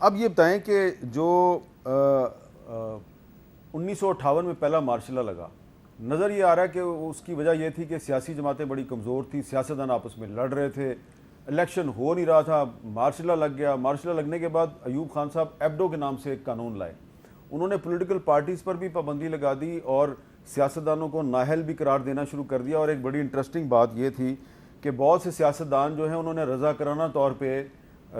اب یہ بتائیں کہ جو 1958 میں پہلا مارشل لا لگا، نظر یہ آ رہا ہے کہ اس کی وجہ یہ تھی کہ سیاسی جماعتیں بڑی کمزور تھیں، سیاستدان آپس میں لڑ رہے تھے، الیکشن ہو نہیں رہا تھا، مارشل لا لگ گیا۔ مارشل لا لگنے کے بعد ایوب خان صاحب ایبڈو کے نام سے ایک قانون لائے، انہوں نے پولیٹیکل پارٹیز پر بھی پابندی لگا دی اور سیاستدانوں کو نااہل بھی قرار دینا شروع کر دیا۔ اور ایک بڑی انٹرسٹنگ بات یہ تھی کہ بہت سے سیاستدان جو ہیں انہوں نے رضاکارانہ طور پہ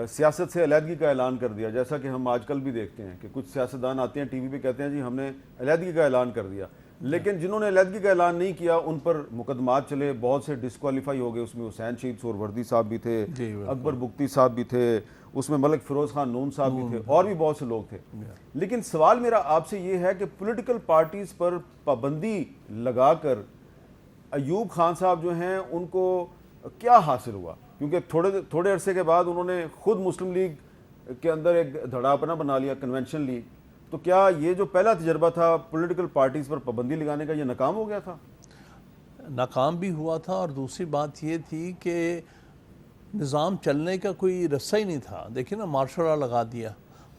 سیاست سے علیحدگی کا اعلان کر دیا، جیسا کہ ہم آج کل بھی دیکھتے ہیں کہ کچھ سیاستدان آتے ہیں ٹی وی پہ کہتے ہیں جی ہم نے علیحدگی کا اعلان کر دیا، لیکن جنہوں نے علیحدگی کا اعلان نہیں کیا ان پر مقدمات چلے، بہت سے ڈسکوالیفائی ہو گئے، اس میں حسین شہید سہروردی صاحب بھی تھے، اکبر بگٹی صاحب بھی تھے، اس میں ملک فیروز خان نون صاحب بھی تھے، اور بھی بہت سے لوگ تھے۔ لیکن سوال میرا آپ سے یہ ہے کہ پولیٹیکل پارٹیز پر پابندی لگا کر ایوب خان صاحب جو ہیں ان کو کیا حاصل ہوا؟ کیونکہ تھوڑے عرصے کے بعد انہوں نے خود مسلم لیگ کے اندر ایک دھڑا اپنا بنا لیا، کنونشن لیگ، تو کیا یہ جو پہلا تجربہ تھا پولیٹیکل پارٹیز پر پابندی لگانے کا یہ ناکام ہو گیا تھا؟ ناکام بھی ہوا تھا، اور دوسری بات یہ تھی کہ نظام چلنے کا کوئی رستہ ہی نہیں تھا۔ دیکھیں نا، مارشل لا لگا دیا،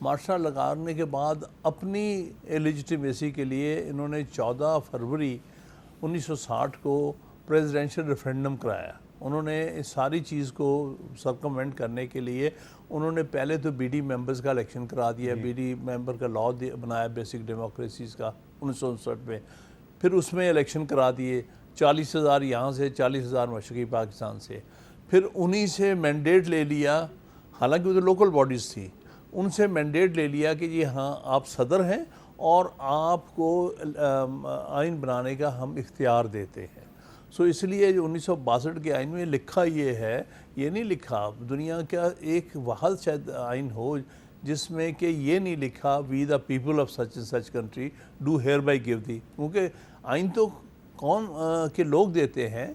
مارشل لا لگانے کے بعد اپنی لیجٹیمیسی کے لیے انہوں نے 14 فروری 1960 کو پریزیڈنشل ریفرینڈم کرایا۔ انہوں نے اس ساری چیز کو سرکموینٹ کرنے کے لیے انہوں نے پہلے تو بی ڈی ممبرز کا الیکشن کرا دیا، بی ڈی ممبر کا لا بنایا بیسک ڈیموکریسیز کا 1959 میں، پھر اس میں الیکشن کرا دیے 40,000 یہاں سے، 40,000 مشرقی پاکستان سے، پھر انہی سے مینڈیٹ لے لیا، حالانکہ وہ تو لوکل باڈیز تھی، ان سے مینڈیٹ لے لیا کہ جی ہاں آپ صدر ہیں اور آپ کو آئین بنانے کا ہم اختیار دیتے ہیں۔ سو اس لیے 1962 کے آئین میں لکھا یہ ہے، یہ نہیں لکھا، دنیا کا ایک واحد شاید آئین ہو جس میں کہ یہ نہیں لکھا we the people of such and such country do hereby give the, کیونکہ آئین تو کون کے لوگ دیتے ہیں،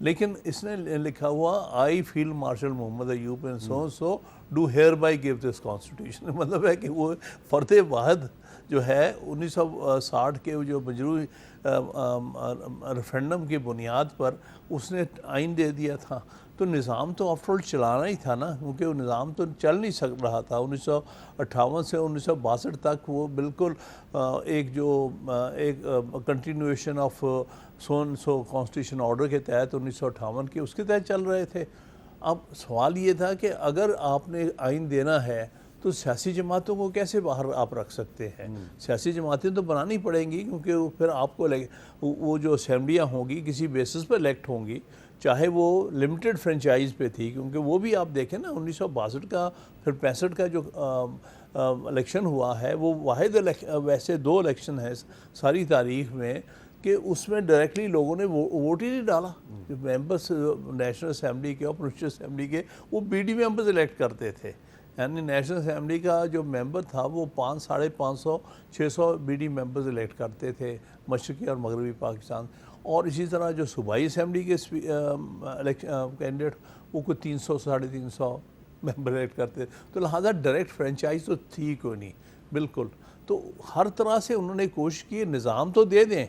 لیکن اس نے لکھا ہوا I field marshal Muhammad Ayub and so do hereby give this constitution, مطلب ہے کہ وہ فرد واحد جو ہے 1960 کے جو مجروح ریفرینڈم کی بنیاد پر اس نے آئین دے دیا تھا۔ تو نظام تو آفٹر آل چلانا ہی تھا نا، کیونکہ وہ نظام تو چل نہیں سک رہا تھا۔ 1958 سے 1962 تک وہ بالکل ایک continuation of so constitution order کے تحت 1958 کے اس کے تحت چل رہے تھے۔ اب سوال یہ تھا کہ اگر آپ نے آئین دینا ہے تو سیاسی جماعتوں کو کیسے باہر آپ رکھ سکتے ہیں؟ سیاسی جماعتیں تو بنانی پڑیں گی، کیونکہ پھر آپ کو وہ جو اسمبلیاں ہوں گی کسی بیسس پر الیکٹ ہوں گی، چاہے وہ لمیٹڈ فرنچائز پہ تھی، کیونکہ وہ بھی آپ دیکھیں نا 1962 کا پھر 65 کا جو الیکشن ہوا ہے وہ واحد ویسے 2 الیکشن ہیں ساری تاریخ میں کہ اس میں ڈائریکٹلی لوگوں نے ووٹ ہی نہیں ڈالا۔ جو ممبرس نیشنل اسمبلی کے اور پروونشل اسمبلی کے وہ بی ڈی ممبرز الیکٹ کرتے تھے، یعنی نیشنل اسمبلی کا جو ممبر تھا وہ 500 600 بی ڈی ممبرز الیکٹ کرتے تھے مشرقی اور مغربی پاکستان، اور اسی طرح جو صوبائی اسمبلی کے کینڈیڈیٹ وہ کوئی 300 350 ممبر الیکٹ کرتے تھے، تو لہٰذا ڈائریکٹ فرنچائز تو تھی کوئی نہیں بالکل۔ تو ہر طرح سے انہوں نے کوشش کی نظام تو دے دیں،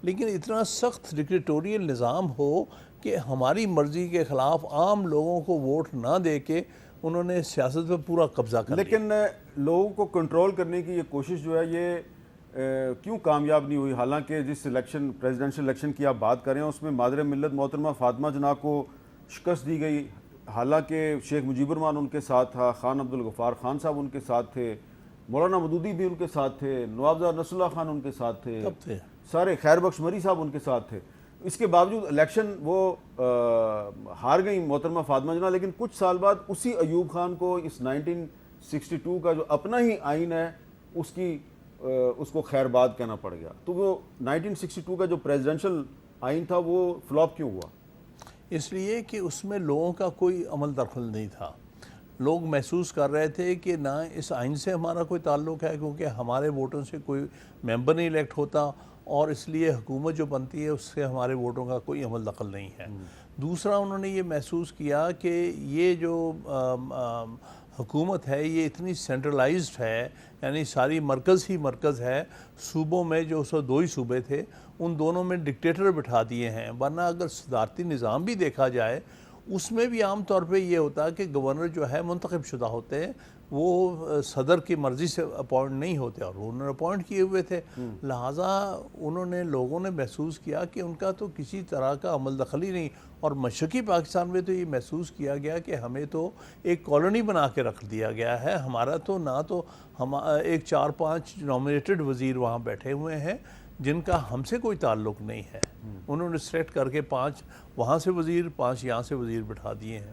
لیکن اتنا سخت ڈکٹیٹوریل نظام ہو کہ ہماری مرضی کے خلاف عام لوگوں کو ووٹ نہ دے کے انہوں نے سیاست پہ پورا قبضہ کر لیا۔ لیکن لوگوں کو کنٹرول کرنے کی یہ کوشش جو ہے یہ کیوں کامیاب نہیں ہوئی؟ حالانکہ جس الیکشن پریزیڈنشل الیکشن کی آپ بات کریں اس میں مادر ملت محترمہ فاطمہ جناح کو شکست دی گئی، حالانکہ شیخ مجیب الرحمان ان کے ساتھ تھا، خان عبدالغفار خان صاحب ان کے ساتھ تھے، مولانا مودودی بھی ان کے ساتھ تھے، نواب نصر اللہ خان ان کے ساتھ تھے، سارے خیر بخش مری صاحب ان کے ساتھ تھے۔ اس کے باوجود الیکشن وہ ہار گئی محترمہ فاطمہ جناح، لیکن کچھ سال بعد اسی ایوب خان کو اس 1962 کا جو اپنا ہی آئین ہے اس کو خیر باد کہنا پڑ گیا۔ تو وہ 1962 کا جو پریزیڈنشل آئین تھا وہ فلاپ کیوں ہوا؟ اس لیے کہ اس میں لوگوں کا کوئی عمل دخل نہیں تھا۔ لوگ محسوس کر رہے تھے کہ نہ اس آئین سے ہمارا کوئی تعلق ہے، کیونکہ ہمارے ووٹوں سے کوئی ممبر نہیں الیکٹ ہوتا، اور اس لیے حکومت جو بنتی ہے اس سے ہمارے ووٹوں کا کوئی عمل دخل نہیں ہے۔ دوسرا انہوں نے یہ محسوس کیا کہ یہ جو حکومت ہے یہ اتنی سینٹرلائزڈ ہے، یعنی ساری مرکز ہی مرکز ہے، صوبوں میں جو 2 ہی صوبے تھے ان دونوں میں ڈکٹیٹر بٹھا دیے ہیں، ورنہ اگر صدارتی نظام بھی دیکھا جائے اس میں بھی عام طور پہ یہ ہوتا ہے کہ گورنر جو ہے منتخب شدہ ہوتے ہیں، وہ صدر کی مرضی سے اپوائنٹ نہیں ہوتے، اور انہوں نے اپوائنٹ کیے ہوئے تھے، لہٰذا انہوں نے لوگوں نے محسوس کیا کہ ان کا تو کسی طرح کا عمل دخل ہی نہیں، اور مشرقی پاکستان میں تو یہ محسوس کیا گیا کہ ہمیں تو ایک کالونی بنا کے رکھ دیا گیا ہے، ہمارا تو نہ تو ہم ایک 4-5 نامنیٹڈ وزیر وہاں بیٹھے ہوئے ہیں جن کا ہم سے کوئی تعلق نہیں ہے، انہوں نے سلیکٹ کر کے 5 وہاں سے وزیر 5 یہاں سے وزیر بٹھا دیے ہیں۔